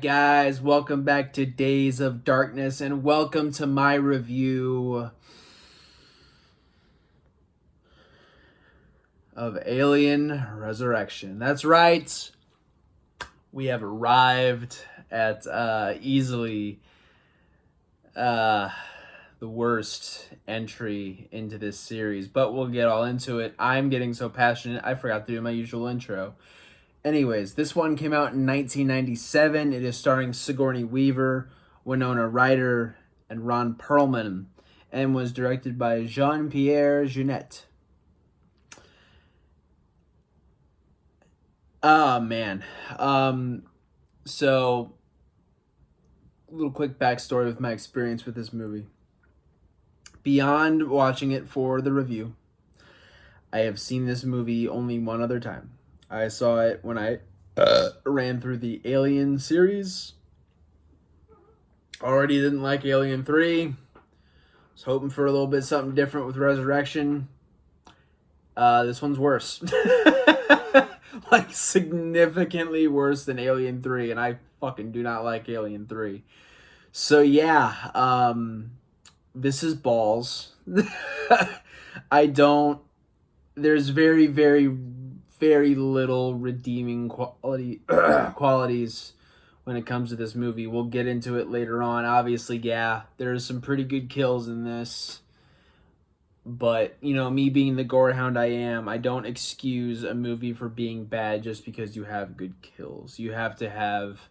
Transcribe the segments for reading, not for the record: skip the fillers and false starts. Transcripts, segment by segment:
right, guys, welcome back to Days of Darkness, and welcome to my review of Alien Resurrection. That's right, we have arrived at easily the worst entry into this series, but we'll get all into it. I'm getting so passionate, I forgot to do my usual intro. Anyways, this one came out in 1997. It is starring Sigourney Weaver, Winona Ryder, and Ron Perlman, and was directed by Jean-Pierre Jeunet. Oh, man. So, a little quick backstory with my experience with this movie. Beyond watching it for the review, I have seen this movie only one other time. I saw it when I ran through the Alien series. Already didn't like Alien 3. Was hoping for a little bit something different with Resurrection. This one's worse. Like, significantly worse than Alien 3, and I fucking do not like Alien 3. So, yeah, this is balls. There's very, very, very little redeeming qualities when it comes to this movie. We'll get into it later on. Obviously, yeah, there's some pretty good kills in this. But, you know, me being the gorehound I am, I don't excuse a movie for being bad just because you have good kills. You have to have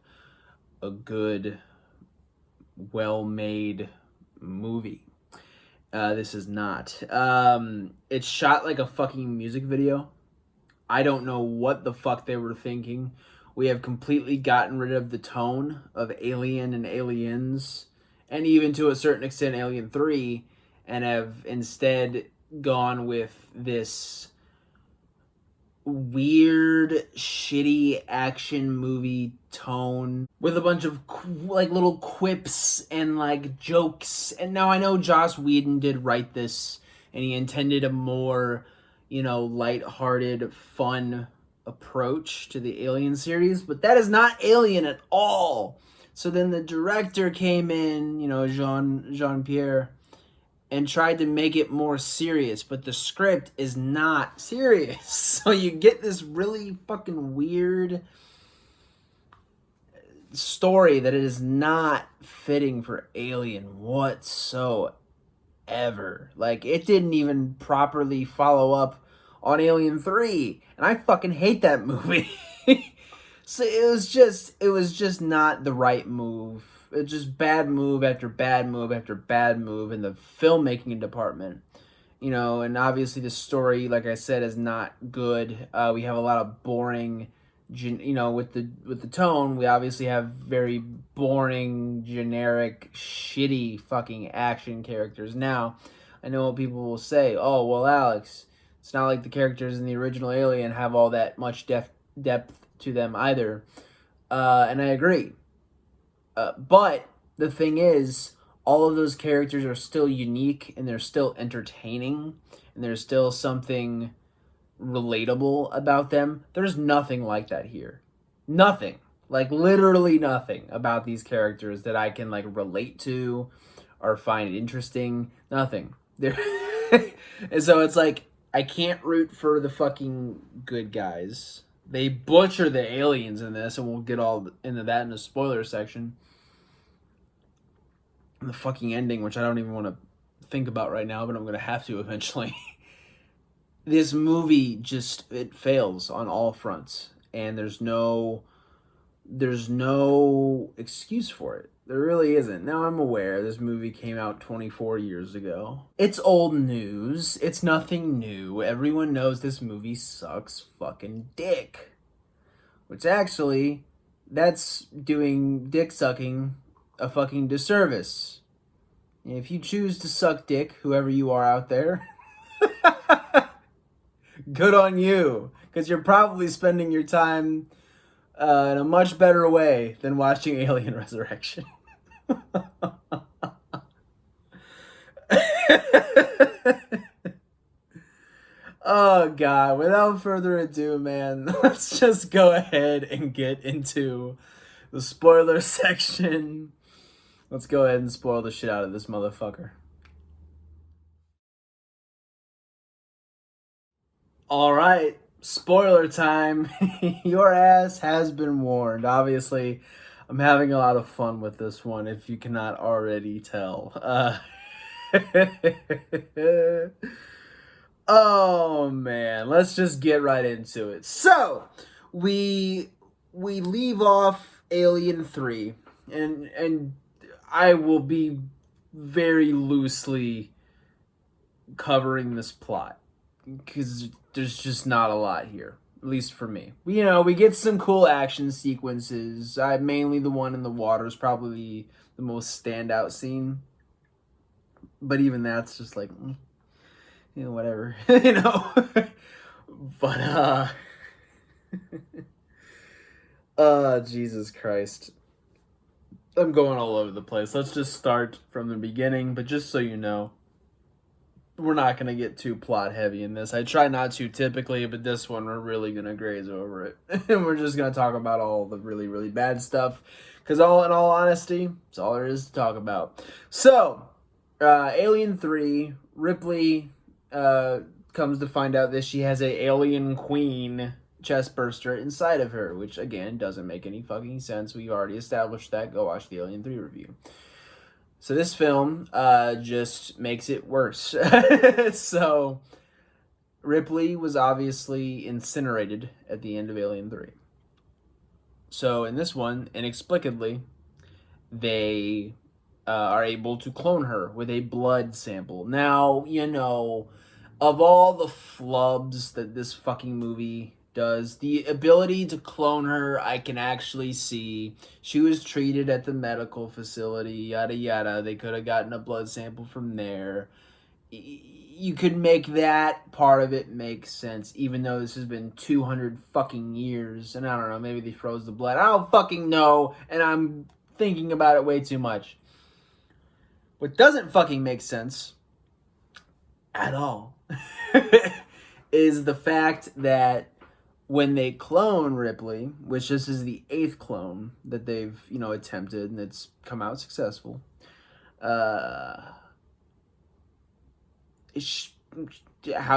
a good, well-made movie. This is not. It's shot like a fucking music video. I don't know what the fuck they were thinking. We have completely gotten rid of the tone of Alien and Aliens, and even to a certain extent Alien 3, and have instead gone with this weird, shitty action movie tone with a bunch of like little quips and like jokes. And now I know Joss Whedon did write this, and he intended a more, you know, lighthearted, fun approach to the Alien series, but that is not Alien at all. So then the director came in, you know, Jean-Pierre, and tried to make it more serious, but the script is not serious. So you get this really fucking weird story that is not fitting for Alien whatsoever. Like, it didn't even properly follow up on Alien 3, and I fucking hate that movie. So it was just not the right move. It's just bad move after bad move after bad move in the filmmaking department. You know, and obviously the story, like I said, is not good. We have a lot of boring, you know, with the tone, we obviously have very boring, generic, shitty fucking action characters. Now, I know what people will say. Oh, well, Alex, it's not like the characters in the original Alien have all that much depth to them either. And I agree. But the thing is, all of those characters are still unique, and they're still entertaining, and there's still something relatable about them. There's nothing like that here. Nothing. Like, literally nothing about these characters that I can, like, relate to or find interesting. Nothing. And so it's like, I can't root for the fucking good guys. They butcher the aliens in this, and we'll get all into that in the spoiler section. And the fucking ending, which I don't even want to think about right now, but I'm going to have to eventually. This movie just, it fails on all fronts, and there's no excuse for it. There really isn't. Now, I'm aware this movie came out 24 years ago. It's old news. It's nothing new. Everyone knows this movie sucks fucking dick. Which actually, that's doing dick sucking a fucking disservice. If you choose to suck dick, whoever you are out there, good on you. Because you're probably spending your time in a much better way than watching Alien Resurrection. Oh, God. Without further ado, man, let's just go ahead and get into the spoiler section. Let's go ahead and spoil the shit out of this motherfucker. All right, spoiler time. Your ass has been warned. Obviously, I'm having a lot of fun with this one, if you cannot already tell. Oh man, let's just get right into it. So, we leave off Alien 3, and I will be very loosely covering this plot because there's just not a lot here, at least for me. We get some cool action sequences. Mainly the one in the water is probably the most standout scene, but even that's just like, whatever, But Jesus Christ. I'm going all over the place. Let's just start from the beginning, but just so you know, we're not going to get too plot heavy in this. I try not to typically, but this one we're really going to graze over it. And we're just going to talk about all the really, really bad stuff. Because in all honesty, it's all there is to talk about. So, Alien 3, Ripley comes to find out that she has a alien queen chest burster inside of her, which again doesn't make any fucking sense. We already established that. Go watch the Alien 3 review. So this film just makes it worse. So Ripley was obviously incinerated at the end of Alien 3. So in this one, inexplicably, they are able to clone her with a blood sample. Now, of all the flubs that this fucking movie does, the ability to clone her, I can actually see. She was treated at the medical facility, yada yada. They could have gotten a blood sample from there. You could make that part of it make sense, even though this has been 200 fucking years. And I don't know, maybe they froze the blood. I don't fucking know, and I'm thinking about it way too much. What doesn't fucking make sense at all is the fact that when they clone Ripley, which this is the 8th clone that they've, attempted and it's come out successful, how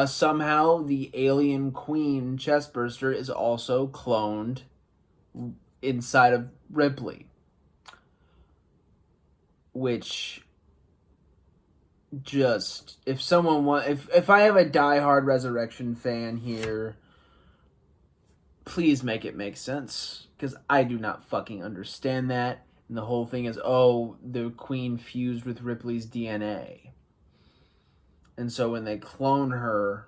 somehow the alien queen chestburster is also cloned inside of Ripley, which just, if I have a diehard Resurrection fan here, please make it make sense, because I do not fucking understand that. And the whole thing is, the queen fused with Ripley's DNA. And so when they clone her,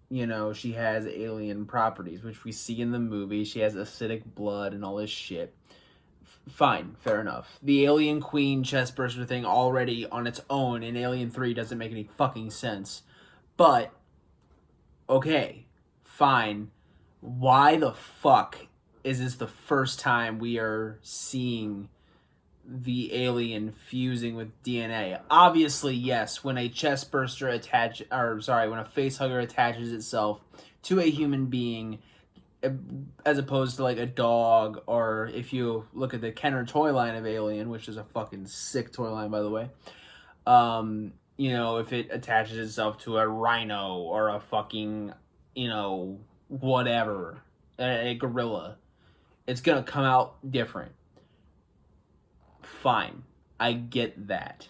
she has alien properties, which we see in the movie. She has acidic blood and all this shit. Fine, fair enough. The alien queen chestburster thing already on its own in Alien 3 doesn't make any fucking sense. But, okay, fine. Why the fuck is this the first time we are seeing the alien fusing with DNA? Obviously, yes, when a chestburster when a facehugger attaches itself to a human being, as opposed to like a dog, or if you look at the Kenner toy line of Alien, which is a fucking sick toy line, by the way, if it attaches itself to a rhino or a fucking, whatever, a gorilla, it's gonna come out different. Fine, I get that.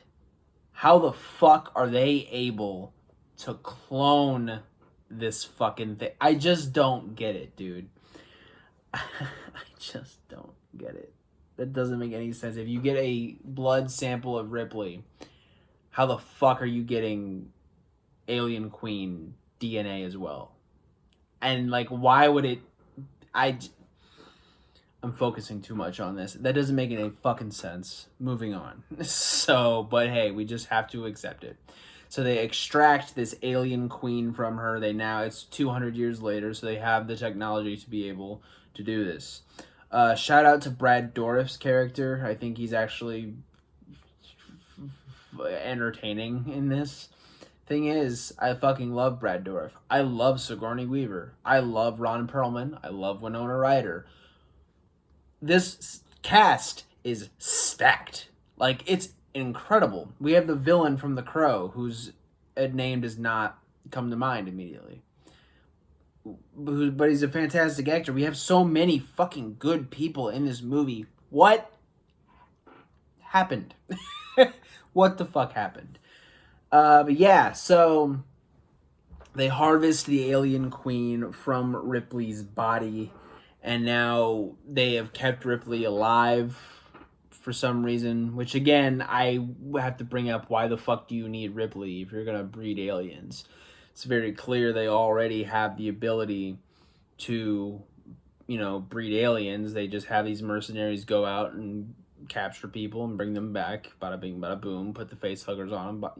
How the fuck are they able to clone this fucking thing? I just don't get it, dude. I just don't get it. That doesn't make any sense. If you get a blood sample of Ripley, how the fuck are you getting Alien Queen DNA as well? And, why would it... I'm focusing too much on this. That doesn't make any fucking sense. Moving on. But hey, we just have to accept it. So they extract this alien queen from her. It's 200 years later, so they have the technology to be able to do this. Shout out to Brad Dourif's character. I think he's actually entertaining in this. Thing is, I fucking love Brad Dourif. I love Sigourney Weaver. I love Ron Perlman. I love Winona Ryder. This cast is stacked. Like, it's incredible. We have the villain from The Crow, whose name does not come to mind immediately. But he's a fantastic actor. We have so many fucking good people in this movie. What happened? What the fuck happened? But yeah, so they harvest the alien queen from Ripley's body, and now they have kept Ripley alive for some reason, which again, I have to bring up, why the fuck do you need Ripley if you're gonna breed aliens? It's very clear they already have the ability to, breed aliens. They just have these mercenaries go out and capture people and bring them back. Bada bing, bada boom. Put the face huggers on them. But,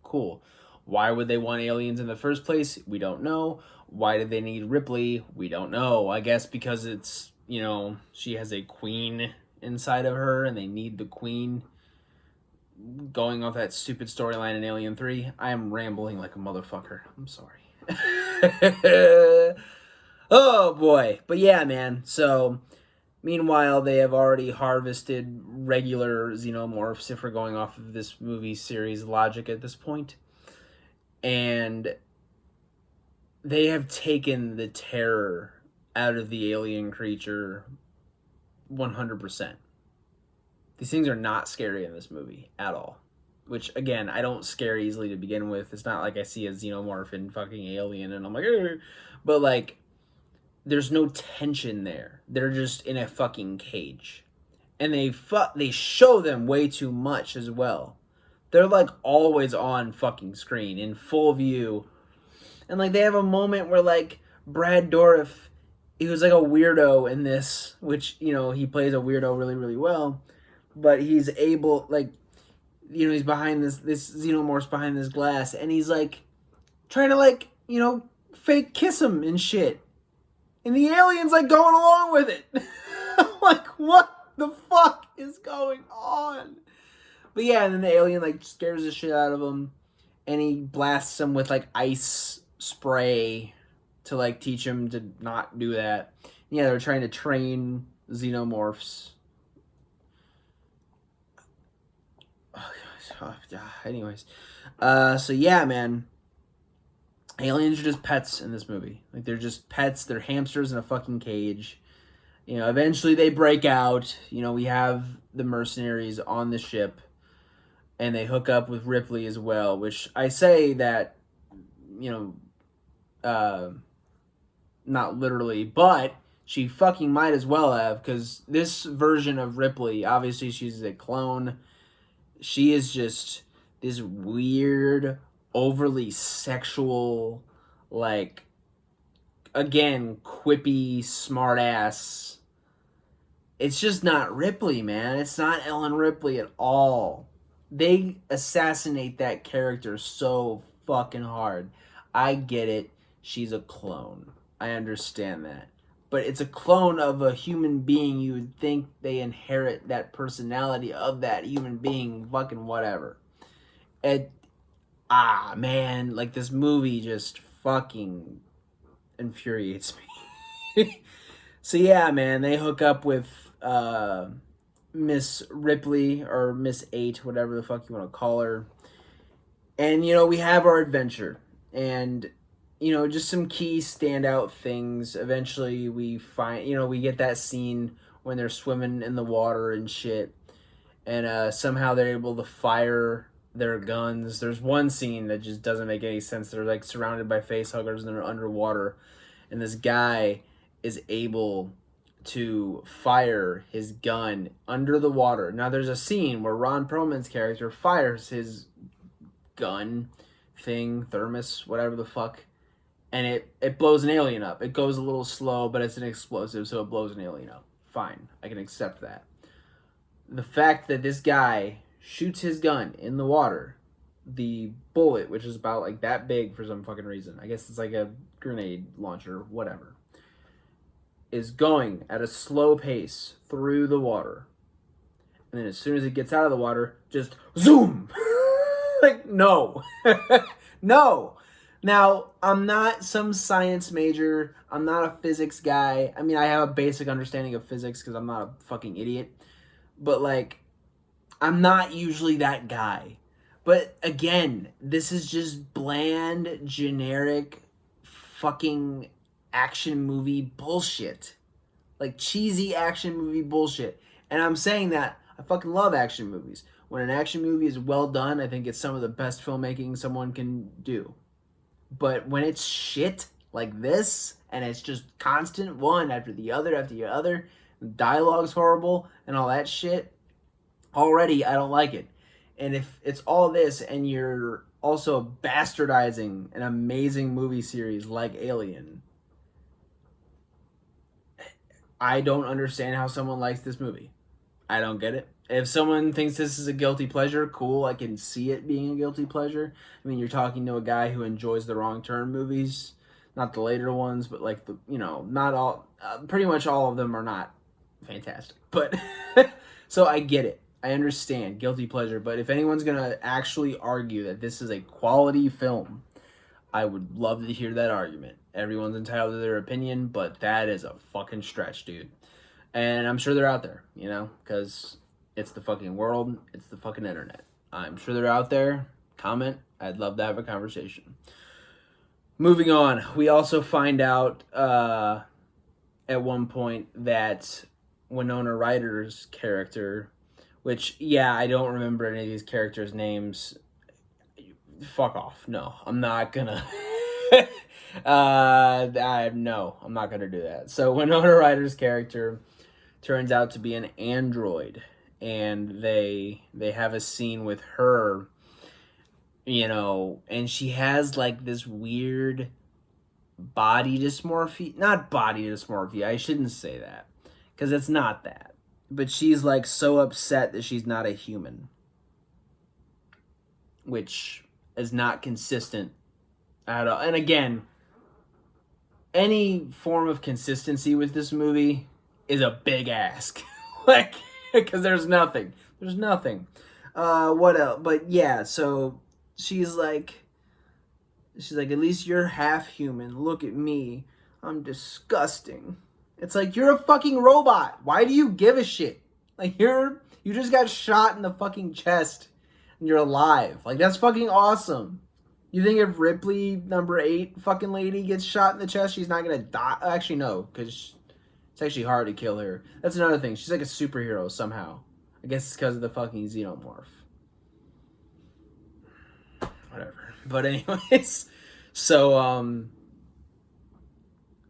cool. Why would they want aliens in the first place? We don't know. Why did they need Ripley? We don't know. I guess because it's, she has a queen inside of her and they need the queen. Going off that stupid storyline in Alien 3, I am rambling like a motherfucker. I'm sorry. Oh boy. But yeah, man. So meanwhile, they have already harvested regular xenomorphs, if we're going off of this movie series logic at this point. And they have taken the terror out of the alien creature 100%. These things are not scary in this movie at all. Which, again, I don't scare easily to begin with. It's not like I see a xenomorph in fucking Alien and I'm like, ugh. But, like, there's no tension there. They're just in a fucking cage. And they show them way too much as well. They're, like, always on fucking screen, in full view. And, like, they have a moment where, like, Brad Dourif, he was, like, a weirdo in this, which, he plays a weirdo really, really well. But he's able, like, he's behind this xenomorph's behind this glass, and he's, like, trying to, like, fake kiss him and shit. And the alien's, like, going along with it. I'm like, what the fuck is going on? But yeah, and then the alien, like, scares the shit out of him, and he blasts him with, like, ice spray to, like, teach him to not do that. Yeah, they're trying to train xenomorphs. Oh, anyways. So yeah, man. Aliens are just pets in this movie. Like, they're just pets. They're hamsters in a fucking cage. Eventually they break out. We have the mercenaries on the ship. And they hook up with Ripley as well. Which I say that, not literally, but she fucking might as well have. Because this version of Ripley, obviously she's a clone. She is just this weird, overly sexual, like, again, quippy, smartass. It's just not Ripley, man. It's not Ellen Ripley at all. They assassinate that character so fucking hard. I get it. She's a clone. I understand that. But it's a clone of a human being. You would think they inherit that personality of that human being. Fucking whatever. Man. Like, this movie just fucking infuriates me. So, yeah, man. They hook up with Miss Ripley, or Miss 8, whatever the fuck you want to call her. And, we have our adventure. And just some key standout things. Eventually we find, we get that scene when they're swimming in the water and shit. And somehow they're able to fire their guns. There's one scene that just doesn't make any sense. They're, like, surrounded by face huggers and they're underwater. And this guy is able to fire his gun under the water. Now there's a scene where Ron Perlman's character fires his gun thing, thermos, whatever the fuck. And it blows an alien up. It goes a little slow, but it's an explosive, so it blows an alien up. Fine. I can accept that. The fact that this guy shoots his gun in the water, the bullet, which is about, like, that big for some fucking reason. I guess it's like a grenade launcher, whatever, is going at a slow pace through the water. And then as soon as it gets out of the water, just zoom! Like, no. No! Now, I'm not some science major. I'm not a physics guy. I mean, I have a basic understanding of physics because I'm not a fucking idiot. But, like, I'm not usually that guy. But again, this is just bland, generic, fucking action movie bullshit. Like cheesy action movie bullshit. And I'm saying that I fucking love action movies. When an action movie is well done, I think it's some of the best filmmaking someone can do. But when it's shit like this, and it's just constant one after the other, dialogue's horrible and all that shit, already I don't like it. And if it's all this and you're also bastardizing an amazing movie series like Alien, I don't understand how someone likes this movie. I don't get it. If someone thinks this is a guilty pleasure, cool. I can see it being a guilty pleasure. I mean, you're talking to a guy who enjoys the Wrong Turn movies, not the later ones, but like the not all. Pretty much all of them are not fantastic. But so I get it. I understand guilty pleasure. But if anyone's gonna actually argue that this is a quality film, I would love to hear that argument. Everyone's entitled to their opinion, but that is a fucking stretch, dude. And I'm sure they're out there, because it's the fucking world, it's the fucking internet. I'm sure they're out there. Comment. I'd love to have a conversation. Moving on, we also find out at one point that Winona Ryder's character, which, yeah, I don't remember any of these characters' names. Fuck off. No, I'm not gonna. I'm not gonna do that. So Winona Ryder's character turns out to be an android, and they have a scene with her, and she has like this weird body dysmorphia. Not body dysmorphia. I shouldn't say that because it's not that. But she's like so upset that she's not a human, which is not consistent at all. And again, any form of consistency with this movie is a big ask. Like, because there's nothing. What else? But yeah, so she's like, at least you're half human. Look at me. I'm disgusting. It's like, you're a fucking robot. Why do you give a shit? Like, you just got shot in the fucking chest and you're alive. Like, that's fucking awesome. You think if Ripley, number 8 fucking lady, gets shot in the chest, she's not gonna die? Actually, no, because it's actually hard to kill her. That's another thing. She's like a superhero somehow. I guess it's because of the fucking xenomorph. Whatever. But anyways, so,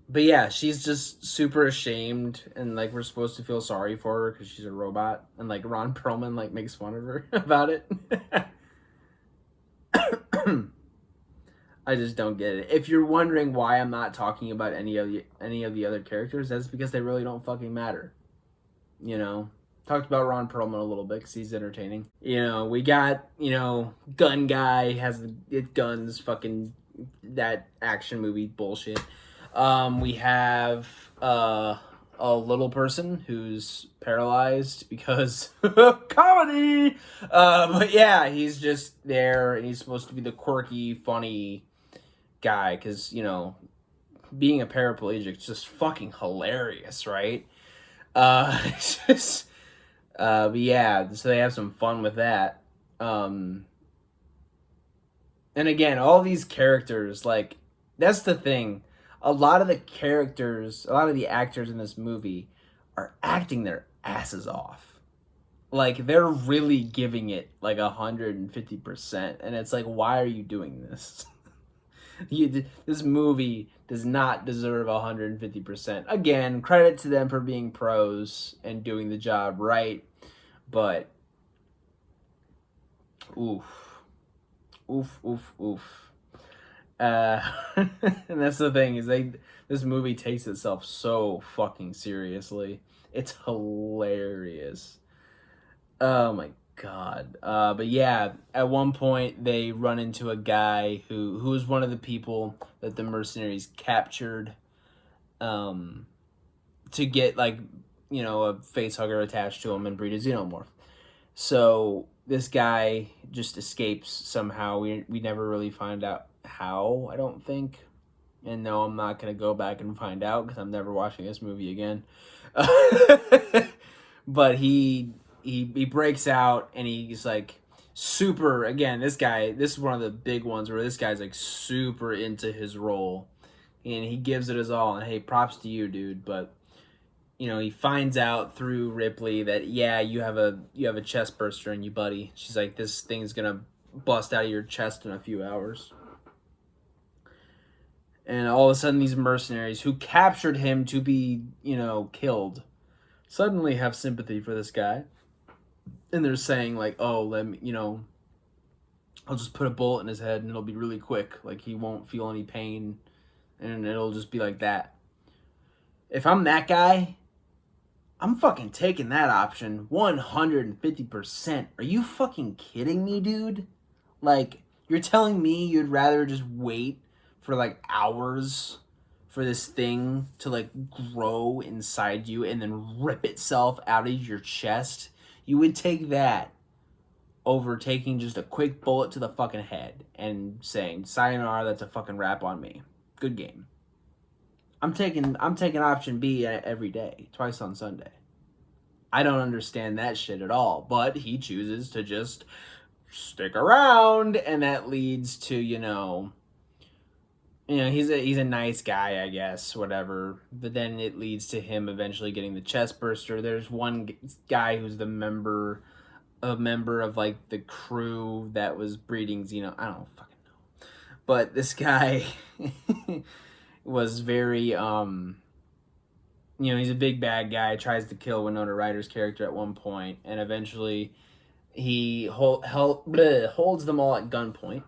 but yeah, she's just super ashamed, and like we're supposed to feel sorry for her because she's a robot, and like Ron Perlman like makes fun of her about it. I just don't get it. If you're wondering why I'm not talking about any of the other characters, that's because they really don't fucking matter. Talked about Ron Perlman a little bit because he's entertaining. We got gun guy has guns, fucking that action movie bullshit. We have a little person who's paralyzed because comedy. But yeah, he's just there and he's supposed to be the quirky, funny guy because being a paraplegic is just fucking hilarious, right? It's just but yeah, so they have some fun with that. And again, all these characters, like, that's the thing. A lot of the actors in this movie are acting their asses off. Like, they're really giving it like 150%. And it's like, why are you doing this? This movie does not deserve 150%. Again, credit to them for being pros and doing the job right. But, oof. And that's the thing, is this movie takes itself so fucking seriously. It's hilarious. Oh my god. But yeah, at one point they run into a guy who is one of the people that the mercenaries captured to get like a face hugger attached to him and breed a xenomorph. So this guy just escapes somehow. We never really find out how, I don't think. And no, I'm not going to go back and find out because I'm never watching this movie again. But he breaks out and he's like super, again, this is one of the big ones where this guy's like super into his role. And he gives it his all. And hey, props to you, dude. But he finds out through Ripley that you have a chest burster in you, buddy. She's like, this thing's gonna bust out of your chest in a few hours. And all of a sudden, these mercenaries who captured him to be, killed, suddenly have sympathy for this guy, and they're saying like, oh, let me, I'll just put a bullet in his head and it'll be really quick. Like he won't feel any pain, and it'll just be like that. If I'm that guy, I'm fucking taking that option 150%. Are you fucking kidding me, dude? Like, you're telling me you'd rather just wait for like hours for this thing to like grow inside you and then rip itself out of your chest? You would take that over taking just a quick bullet to the fucking head and saying, sayonara, that's a fucking wrap on me. Good game. I'm taking option B every day, twice on Sunday. I don't understand that shit at all, but he chooses to just stick around, and that leads to, he's a nice guy, I guess, whatever. But then it leads to him eventually getting the chest burster. There's one guy who's a member of like the crew that was breeding Xeno. I don't fucking know, but this guy was very he's a big bad guy, tries to kill Winona Ryder's character at one point, and eventually he holds them all at gunpoint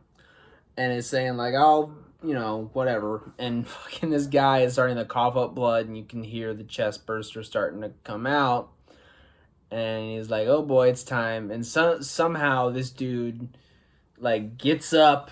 and is saying like, I'll whatever, and fucking this guy is starting to cough up blood, and you can hear the chest burster starting to come out, and he's like, oh boy, it's time. And somehow this dude like gets up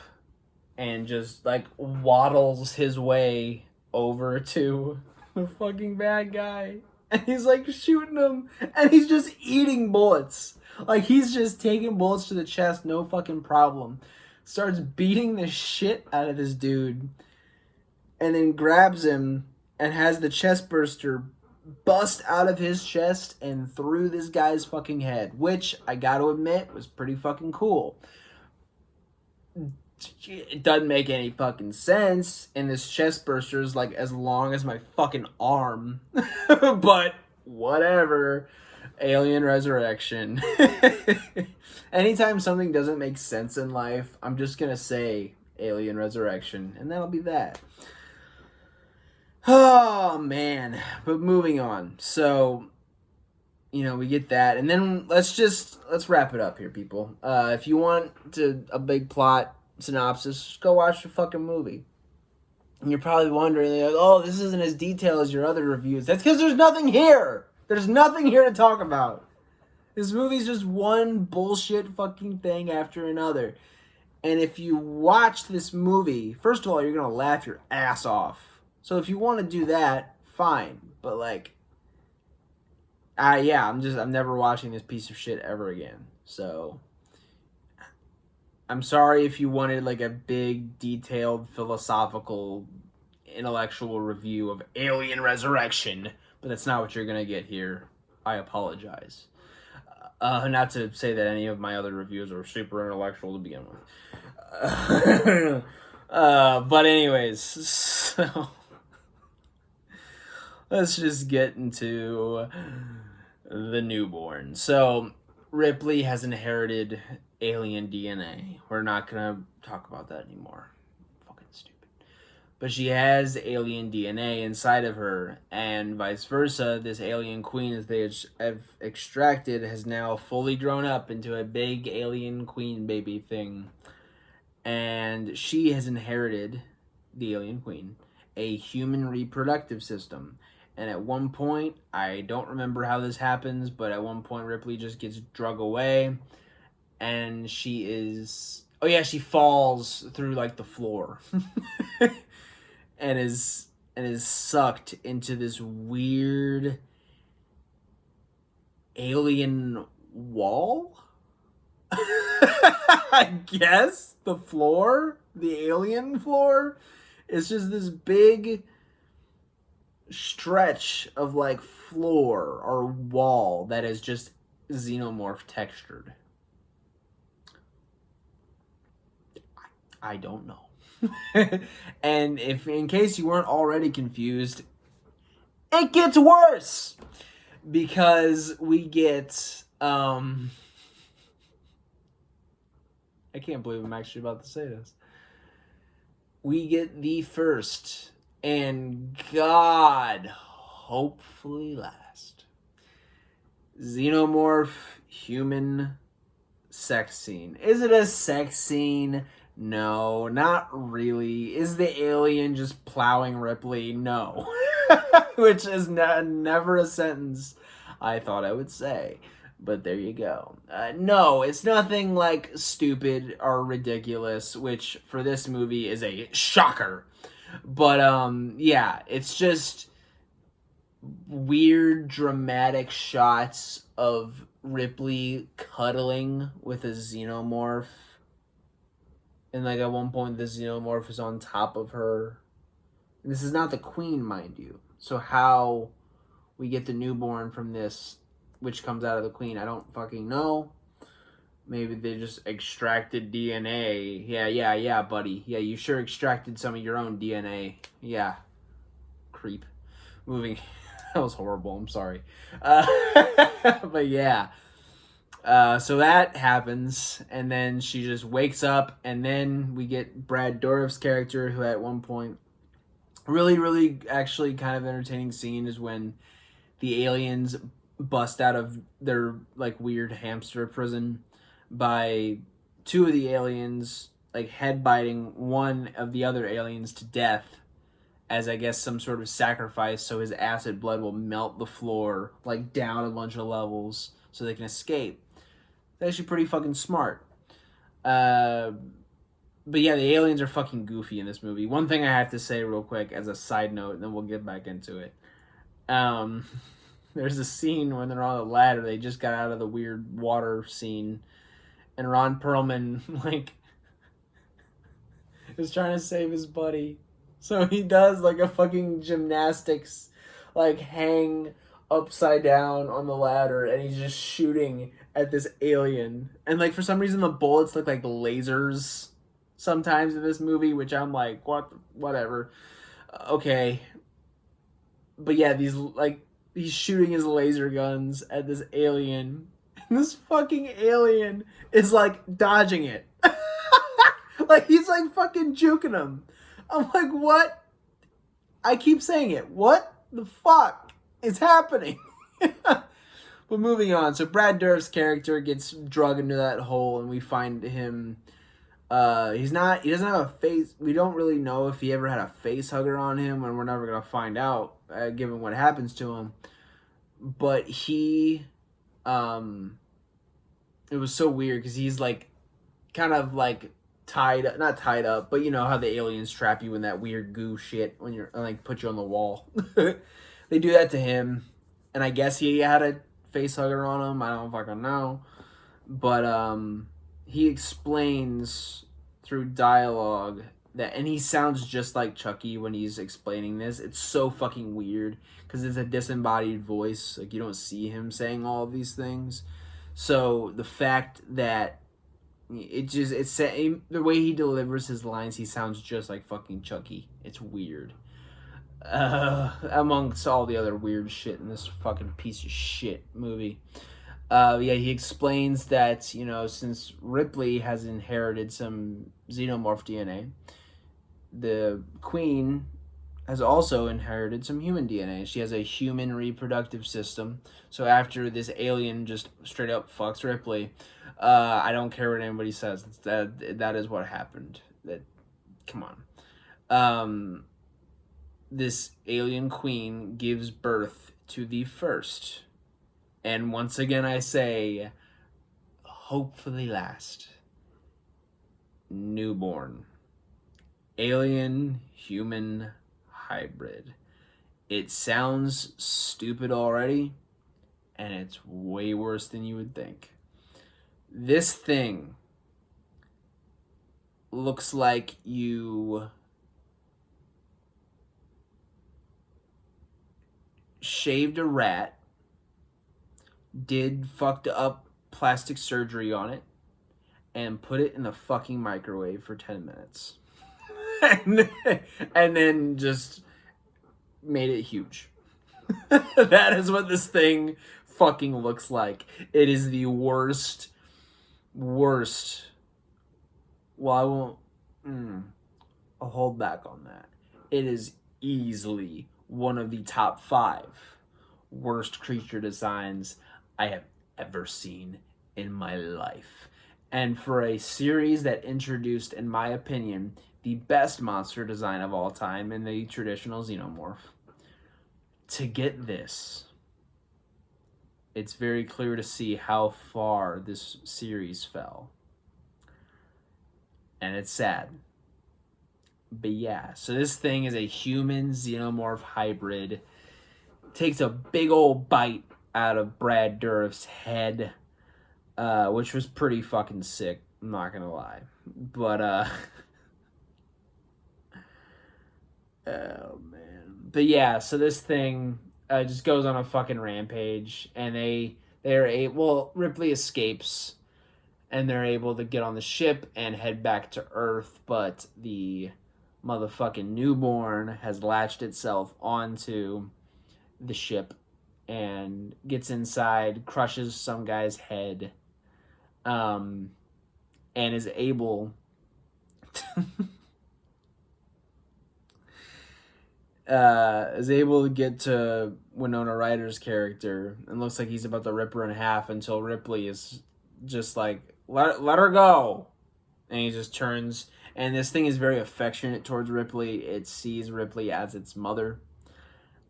and just like waddles his way over to the fucking bad guy, and he's like shooting him, and he's just eating bullets. Like he's just taking bullets to the chest, no fucking problem. Starts beating the shit out of this dude, and then grabs him and has the chest burster bust out of his chest and through this guy's fucking head, which I gotta admit was pretty fucking cool. It doesn't make any fucking sense, and this chest burster is like as long as my fucking arm. But whatever. Alien Resurrection. Anytime something doesn't make sense in life, I'm just gonna say Alien Resurrection, and that'll be that. Oh man. But moving on. So we get that, and then let's wrap it up here, people. If you want a big plot synopsis, just go watch the fucking movie. And you're probably wondering, like, oh, this isn't as detailed as your other reviews. That's because there's nothing here. There's nothing here to talk about. This movie's just one bullshit fucking thing after another. And if you watch this movie, first of all, you're gonna laugh your ass off. So if you want to do that, fine. But like, I'm never watching this piece of shit ever again. So I'm sorry if you wanted like a big, detailed, philosophical, intellectual review of Alien Resurrection, but that's not what you're going to get here. I apologize. Not to say that any of my other reviews are super intellectual to begin with. But anyways, so let's just get into the newborn. So Ripley has inherited alien DNA. We're not gonna talk about that anymore. Fucking stupid. But she has alien DNA inside of her, and vice versa. This alien queen that they have extracted has now fully grown up into a big alien queen baby thing. And she has inherited, the alien queen, a human reproductive system. And at one point, I don't remember how this happens, but at one point Ripley just gets drug away, and she falls through like the floor and is sucked into this weird alien wall. I guess the floor, the alien floor, is just this big stretch of like floor or wall that is just xenomorph textured. I don't know. And if in case you weren't already confused, it gets worse because we get I can't believe I'm actually about to say this. We get the first and God hopefully last xenomorph human sex scene. Is it a sex scene? No, not really. Is the alien just plowing Ripley? No. Which is never a sentence I thought I would say. But there you go. No, it's nothing like stupid or ridiculous, which for this movie is a shocker. But yeah, it's just weird dramatic shots of Ripley cuddling with a xenomorph. And like at one point the xenomorph is on top of her. And this is not the queen, mind you. So how we get the newborn from this, which comes out of the queen, I don't fucking know. Maybe they just extracted DNA. Yeah, buddy. Yeah, you sure extracted some of your own DNA. Yeah. Creep. Moving. That was horrible. I'm sorry. But yeah. So that happens, and then she just wakes up, and then we get Brad Dourif's character, who at one point, really, actually kind of entertaining scene is when the aliens bust out of their like weird hamster prison by two of the aliens like head biting one of the other aliens to death as I guess some sort of sacrifice so his acid blood will melt the floor like down a bunch of levels so they can escape. It's actually pretty fucking smart. But yeah, the aliens are fucking goofy in this movie. One thing I have to say real quick as a side note, and then we'll get back into it. There's a scene when they're on a ladder. They just got out of the weird water scene, and Ron Perlman like is trying to save his buddy, so he does like a fucking gymnastics, like hang upside down on the ladder, and he's just shooting at this alien. And like for some reason, the bullets look like lasers sometimes in this movie, which I'm like, whatever, okay. But yeah, these like he's shooting his laser guns at this alien, and this fucking alien is like dodging it. Like he's like fucking juking him. I'm like, what? I keep saying it. What the fuck is happening? But moving on. So Brad Dourif's character gets drug into that hole, and we find him. He doesn't have a face. We don't really know if he ever had a face hugger on him, and we're never gonna find out, given what happens to him. But he, it was so weird because he's like, kind of like not tied up, but you know how the aliens trap you in that weird goo shit when you're like put you on the wall. They do that to him, and I guess he had a face hugger on him. I don't fucking know, but he explains through dialogue that, and he sounds just like Chucky when he's explaining this. It's so fucking weird because it's a disembodied voice. Like you don't see him saying all of these things. So the fact that the way he delivers his lines, he sounds just like fucking Chucky. It's weird. Amongst all the other weird shit in this fucking piece of shit movie. Yeah, he explains that, you know, since Ripley has inherited some xenomorph DNA, the Queen has also inherited some human DNA. She has a human reproductive system. So after this alien just straight up fucks Ripley, I don't care what anybody says. That is what happened. Come on. This alien queen gives birth to the first, and once again I say, hopefully last, newborn alien human hybrid. It sounds stupid already, and it's way worse than you would think. This thing looks like you shaved a rat, did fucked up plastic surgery on it, and put it in the fucking microwave for 10 minutes. and then just made it huge. That is what this thing fucking looks like. It is the worst. Well, I won't. I'll hold back on that. It is easily one of the top 5 worst creature designs I have ever seen in my life. And for a series that introduced, in my opinion, the best monster design of all time in the traditional Xenomorph, to get this, it's very clear to see how far this series fell. And it's sad. But yeah, so this thing is a human Xenomorph hybrid. Takes a big old bite out of Brad Dourif's head, which was pretty fucking sick, I'm not gonna lie. But, oh man. But yeah, so this thing just goes on a fucking rampage, and Ripley escapes, and they're able to get on the ship and head back to Earth, but the motherfucking newborn has latched itself onto the ship and gets inside, crushes some guy's head, and is able to get to Winona Ryder's character, and looks like he's about to rip her in half until Ripley is just like, let her go. And he just turns, and this thing is very affectionate towards Ripley. It sees Ripley as its mother.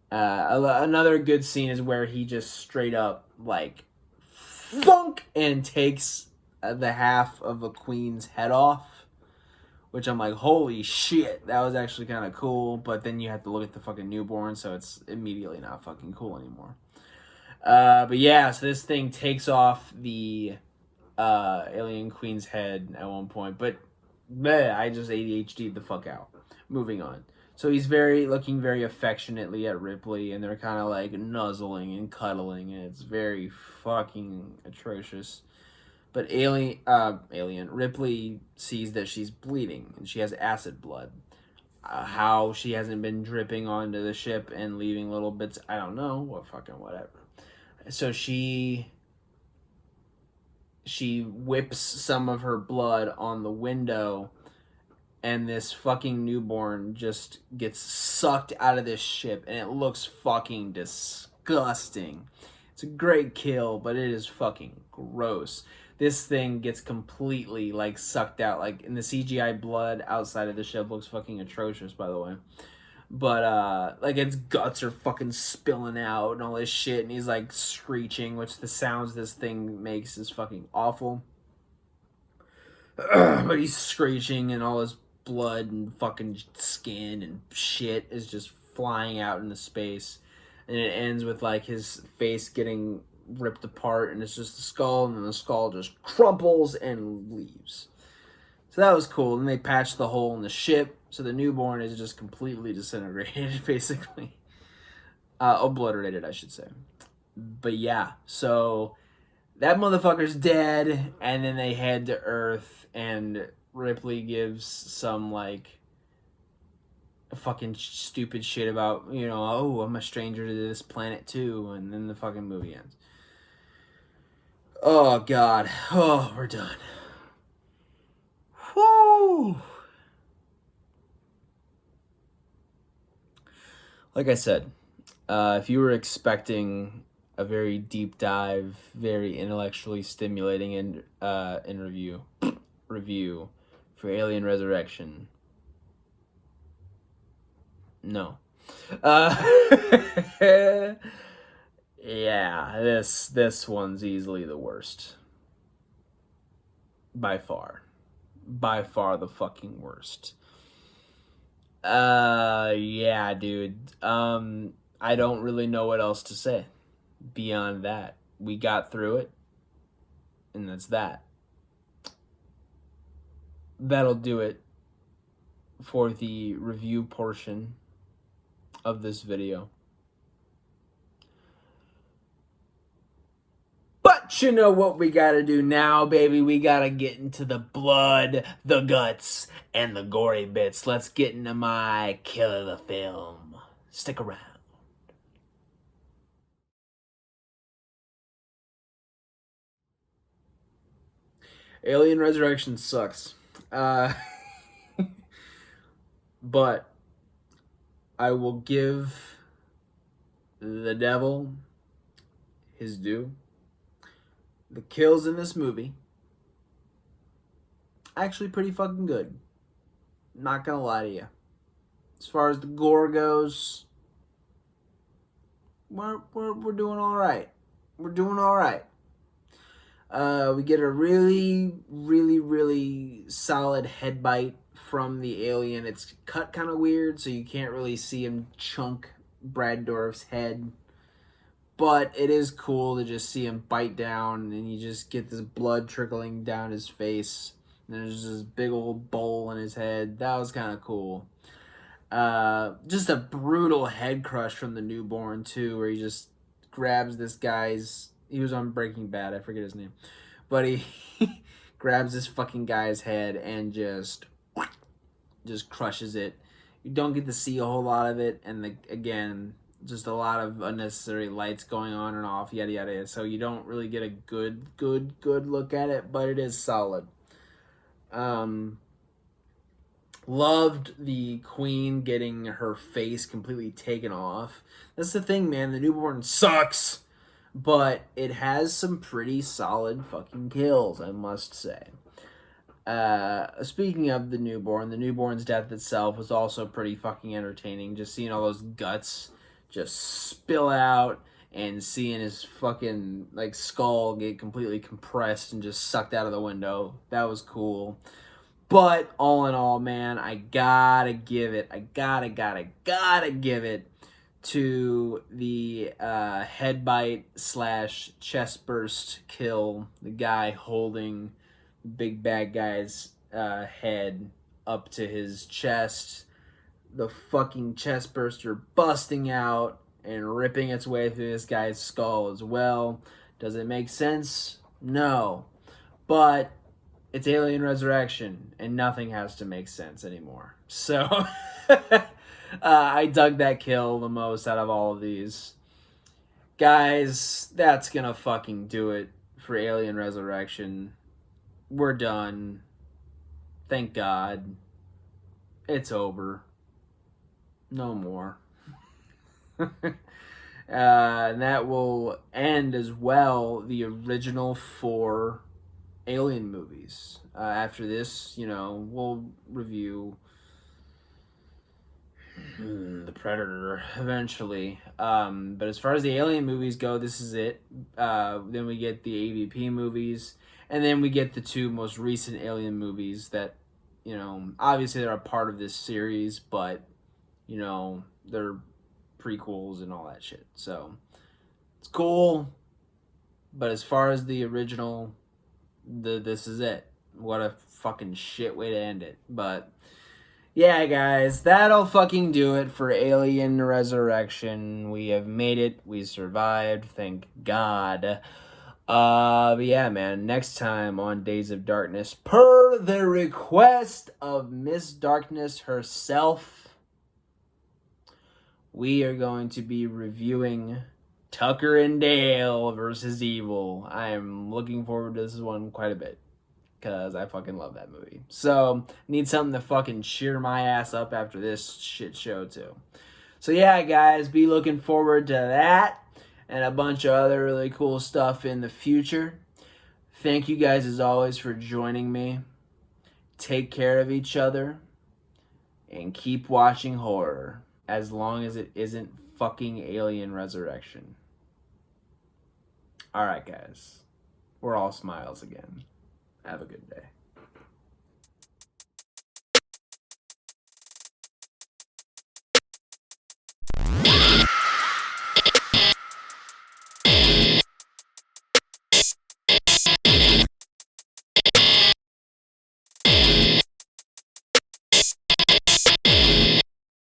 Another good scene is where he just straight up, like, thunk, and takes the half of a queen's head off. Which I'm like, holy shit, that was actually kind of cool. But then you have to look at the fucking newborn, so it's immediately not fucking cool anymore. But yeah, so this thing takes off the alien queen's head at one point. But I just ADHD'd the fuck out. Moving on. So he's looking very affectionately at Ripley, and they're kind of like nuzzling and cuddling, and it's very fucking atrocious. But Ripley sees that she's bleeding, and she has acid blood. How she hasn't been dripping onto the ship and leaving little bits, I don't know. Well, fucking whatever. So she whips some of her blood on the window, and this fucking newborn just gets sucked out of this ship, and it looks fucking disgusting. It's a great kill, but it is fucking gross. This thing gets completely, like, sucked out. Like, in the CGI blood outside of the ship looks fucking atrocious, by the way. But, like, its guts are fucking spilling out and all this shit, and he's, like, screeching, which the sounds this thing makes is fucking awful. But he's screeching, and all his blood and fucking skin and shit is just flying out into space. And it ends with, like, his face getting ripped apart, and it's just the skull, and then the skull just crumples and leaves. So that was cool. And they patched the hole in the ship, so the newborn is just completely disintegrated, basically. Obliterated, I should say. But yeah, so that motherfucker's dead, and then they head to Earth, and Ripley gives some, like, fucking stupid shit about, oh, I'm a stranger to this planet too, and then the fucking movie ends. Oh, God. Oh, we're done. Woo! Like I said, if you were expecting a very deep dive, very intellectually stimulating review for Alien Resurrection, no. Yeah, this one's easily the worst. By far. By far the fucking worst. Yeah, dude. I don't really know what else to say beyond that. We got through it, and that's that. that'll do it for the review portion of this video. But you know what we gotta do now, baby? We gotta get into the blood, the guts, and the gory bits. Let's get into my kill of the film. Stick around. Alien Resurrection sucks. But I will give the devil his due. The kills in this movie actually pretty fucking good. Not gonna lie to you. As far as the gore goes, we're doing all right. We're doing all right. We get a really solid head bite from the alien. It's cut kind of weird, so you can't really see him chunk Brad Dourif's head. But it is cool to just see him bite down, and you just get this blood trickling down his face. And there's this big old bowl in his head. That was kind of cool. Just a brutal head crush from the newborn, too, where he just grabs this guy's... He was on Breaking Bad, I forget his name. But he grabs this fucking guy's head and just crushes it. You don't get to see a whole lot of it, and again, just a lot of unnecessary lights going on and off, yada yada. So you don't really get a good look at it, but it is solid. Loved the queen getting her face completely taken off. That's the thing, man. The newborn sucks, but it has some pretty solid fucking kills, I must say. Speaking of the newborn's death itself was also pretty fucking entertaining. Just seeing all those guts just spill out and seeing his fucking like skull get completely compressed and just sucked out of the window. That was cool. But all in all, man, I gotta give it to the head bite / chest burst kill. The guy holding the big bad guy's head up to his chest. The fucking chest burster busting out and ripping its way through this guy's skull as well. Does it make sense? No. But it's Alien Resurrection, and nothing has to make sense anymore. So, I dug that kill the most out of all of these. Guys, that's gonna fucking do it for Alien Resurrection. We're done. Thank God. It's over. No more. And that will end as well the original 4 Alien movies. After this, we'll review the Predator eventually. But as far as the Alien movies go, this is it. Then we get the AVP movies, and then we get the 2 most recent Alien movies that, obviously they're a part of this series, but, they're prequels and all that shit. So, it's cool. But as far as the original... this is it. What a fucking shit way to end it. But yeah, guys, that'll fucking do it for Alien Resurrection. We have made it. We survived. Thank God. But yeah, man, next time on Days of Darkness, per the request of Miss Darkness herself, we are going to be reviewing Tucker and Dale versus Evil. I am looking forward to this one quite a bit, because I fucking love that movie. So, need something to fucking cheer my ass up after this shit show, too. So yeah, guys, be looking forward to that and a bunch of other really cool stuff in the future. Thank you guys, as always, for joining me. Take care of each other, and keep watching horror, as long as it isn't fucking Alien Resurrection. Alright, guys. We're all smiles again. Have a good day.